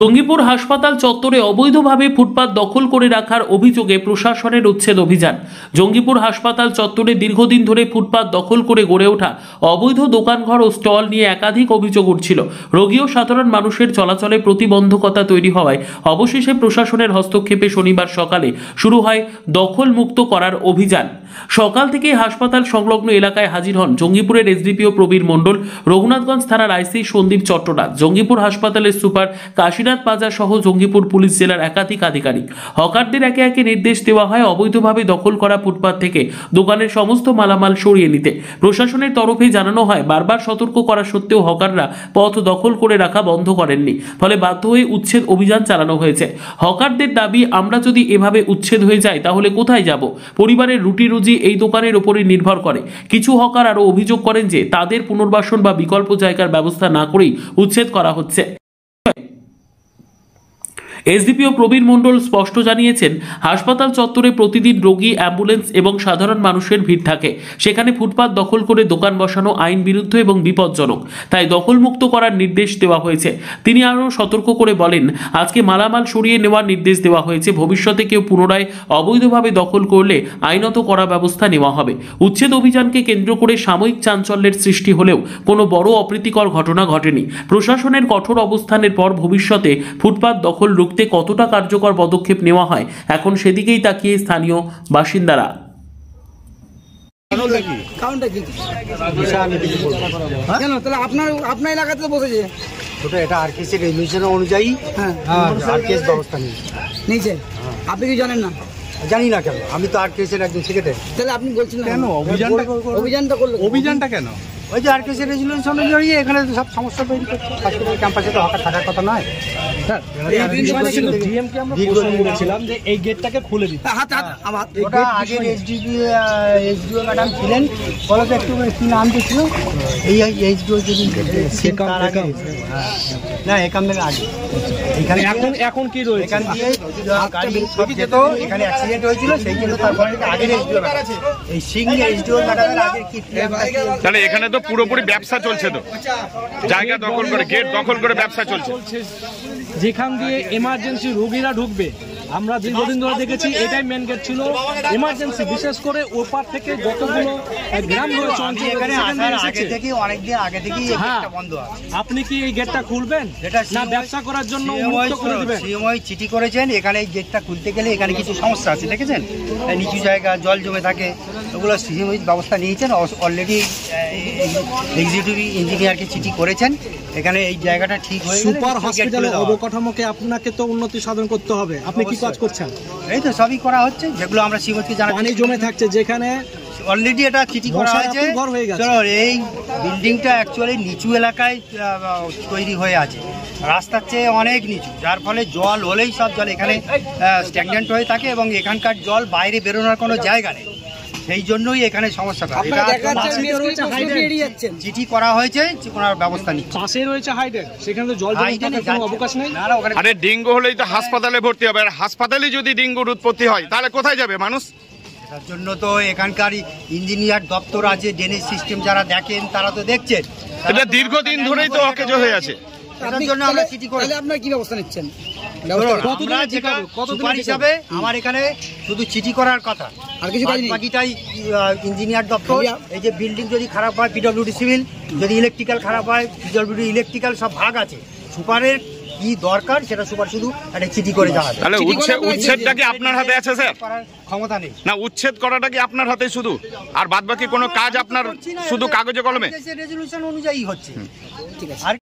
জঙ্গিপুর হাসপাতাল চত্বরে অবৈধভাবে ফুটপাত দখল করে রাখার অভিযোগে প্রশাসনের উচ্ছেদ অভিযান। জঙ্গিপুর হাসপাতাল চত্বরে দীর্ঘদিন ধরে ফুটপাত দখল করে গড়ে ওঠা অবৈধ দোকানঘর ও স্টল নিয়ে একাধিক অভিযোগ উঠছিল। রোগী ও সাধারণ মানুষের চলাচলে প্রতিবন্ধকতা তৈরি হওয়ায় অবশেষে প্রশাসনের হস্তক্ষেপে শনিবার সকালে শুরু হয় দখল মুক্ত করার অভিযান। সকাল থেকে হাসপাতাল সংলগ্ন এলাকায় হাজির হন জঙ্গিপুরের এসডিপিও প্রবীর মণ্ডল, রঘুনাথগঞ্জ থানার আইসি সন্দীপ চট্টনাথ, জঙ্গিপুর হাসপাতালের সুপার কাশীনাথ পাজা সহ জঙ্গিপুর পুলিশ জেলার একাধিক আধিকারিক। হকারদের একে একে নির্দেশ দেওয়া হয় অবৈধভাবে দখল করা ফুটপাত থেকে দোকানের সমস্ত মালামাল সরিয়ে নিতে। প্রশাসনের তরফে জানানো হয়, বারবার সতর্ক করা সত্ত্বেও হকাররা পথ দখল করে রাখা বন্ধ করেননি, ফলে বাধ্য হয়ে উচ্ছেদ অভিযান চালানো হয়েছে। হকারদের দাবি, আমরা যদি এভাবে উচ্ছেদ হয়ে যাই তাহলে কোথায় যাব? পরিবারের রুটি রুজি এই দোকানের উপরে নির্ভর করে। কিছু হকার আরও অভিযোগ করেন যে তাদের পুনর্বাসন বা বিকল্প জায়গার ব্যবস্থা না করেই উচ্ছেদ করা হচ্ছে। এসডিপিও প্রবীর মণ্ডল স্পষ্ট জানিয়েছেন, হাসপাতাল চত্বরে প্রতিদিন রোগী, অ্যাম্বুলেন্স এবং সাধারণ মানুষের ভিড় থাকে। সেখানে ফুটপাত দখল করে দোকান বসানো আইন বিরুদ্ধ এবং বিপজ্জনক, তাই দখলমুক্ত করার নির্দেশ দেওয়া হয়েছে। তিনি আরও সতর্ক করে বলেন, আজকে মালামাল সরিয়ে নেওয়ার নির্দেশ দেওয়া হয়েছে। ভবিষ্যতে কেউ পুনরায় অবৈধভাবে দখল করলে আইনত কড়া ব্যবস্থা নেওয়া হবে। উচ্ছেদ অভিযানকে কেন্দ্র করে সাময়িক চাঞ্চল্যের সৃষ্টি হলেও কোনো বড় অপ্রীতিকর ঘটনা ঘটেনি। প্রশাসনের কঠোর অবস্থানের পর ভবিষ্যতে ফুটপাত দখল কতটা কার্যকর পদক্ষেপ নেওয়া হয়, এখন সেদিকেই তাকিয়ে স্থানীয় বাসিন্দারা। আপনার এলাকাতে তো বসেছে, এটা আরকেএস রেজুলেশন অনুযায়ী আরকেএস ব্যবস্থা নিয়েছে। আপনি কি জানেন না? জানি না কেন, আমি তো আরকেএস এর একজন সেক্রেটারি। তাহলে আপনি বলছেন কেন অভিযানটা কেন? ওই যে আরকেএস রেজুলেশন অনুযায়ী এখানে সব সমস্যা তৈরি করছে। হসপিটাল ক্যাম্পাসে তো হকার থাকার কথা নয়। এই গেটটাকে খুলে দিতে ওটা আগে এসডিও ম্যাডাম ছিলেন, বলো তো একটু কি নাম ছিল? এই এসডিও না, এখানের আগে এখানে এখন কি রয়েছে? এখান দিয়ে গাড়ি সব যেত, এখানে অ্যাক্সিডেন্ট হয়েছিল, সেই জন্য তারপরে আগের এসডিও এই সিং এসডিও ম্যাডামের আগে কি, তাহলে এখানে তো পুরোপুরি ব্যবসা চলছে, তো জায়গা দখল করে গেট দখল করে ব্যবসা চলছে। যেখান দিয়ে এমার্জেন্সি রোগীরা ঢুকবে, আমরা দীর্ঘদিন ধরে দেখেছি এটাই মেন গেট ছিল এমার্জেন্সি, বিশেষ করে ওপার থেকে যতগুলো গ্রাম রয়েছে আপনি কি এই গেটটা খুলবেন না ব্যবসা করার জন্য উন্মুক্ত করে দিবেন? সিএমওই চিঠি করেছেন, এখানে এই গেটটা খুলতে গেলে এখানে কিছু সমস্যা আছে, দেখেছেন নিচু জায়গা, জল জমে থাকে, ওগুলো সিএমওই ব্যবস্থা নিয়েছেন। অলরেডি এক্সিকিউটিভ ইঞ্জিনিয়ারকে চিঠি করেছেন, এখানে এই জায়গাটা ঠিক হয়ে গেলে সুপার হসপিটালের অবকাঠামোকে আপনাকে তো উন্নতি সাধন করতে হবে। আপনি কি কাজ করছেন? এই তো সবই করা হচ্ছে, যেগুলো আমরা সিএমওকে জানাই। পানি জমে থাকছে, যেখানে অলরেডি এটা চিঠি করা হয়েছে। এই বিল্ডিংটা অ্যাকচুয়ালি নিচু এলাকায় তৈরি হয়ে আছে, রাস্তার চেয়ে অনেক নিচু, যার ফলে জল হলেই সব জল এখানে স্ট্যাগন্যান্ট হয়ে থাকে এবং এখানকার জল বাইরে বেরোনোর কোনো জায়গা নেই, সেই জন্যই এখানে সমস্যা। চিঠি করা হয়েছে, কোনো ব্যবস্থা নেই। পাশে রয়েছে হাইডেন, সেখানে তো জল অবকাশ নেই। আরে ডেঙ্গু হলেই তো হাসপাতালে ভর্তি হবে, আর হাসপাতালে যদি ডেঙ্গুর উৎপত্তি হয় তাহলে কোথায় যাবে মানুষ? তার জন্য তো এখানকার ইঞ্জিনিয়ার দপ্তর আছে, ড্রেনেজ সিস্টেম যারা দেখেন তারা তো দেখছেন, এটা দীর্ঘদিন ধরেই তো অকেজ হয়ে আছে। আপনারা কি ব্যবস্থা নিচ্ছেন? হিসাবে আমার এখানে শুধু চিঠি করার কথা, আর কিছু বাকিটাই ইঞ্জিনিয়ার দপ্তর। এই যে বিল্ডিং যদি খারাপ হয় পিডব্লিউডি সিভিল, যদি ইলেকট্রিক্যাল খারাপ হয় পিডব্লিউডি ইলেকট্রিক্যাল, সব ভাগ আছে। সুপারের কি দরকার সেটা সুপার শুধু একটা চিঠি করে জানাবে। তাহলে উচ্ছেদটা কি আপনার হাতে আছে স্যার? ক্ষমতা নেই না, উচ্ছেদ করাটা কি আপনার হাতে শুধু, আর বাদ বাকি কোনো কাজ আপনার শুধু কাগজে কলমে? রেজুলেশন অনুযায়ী হচ্ছে, ঠিক আছে।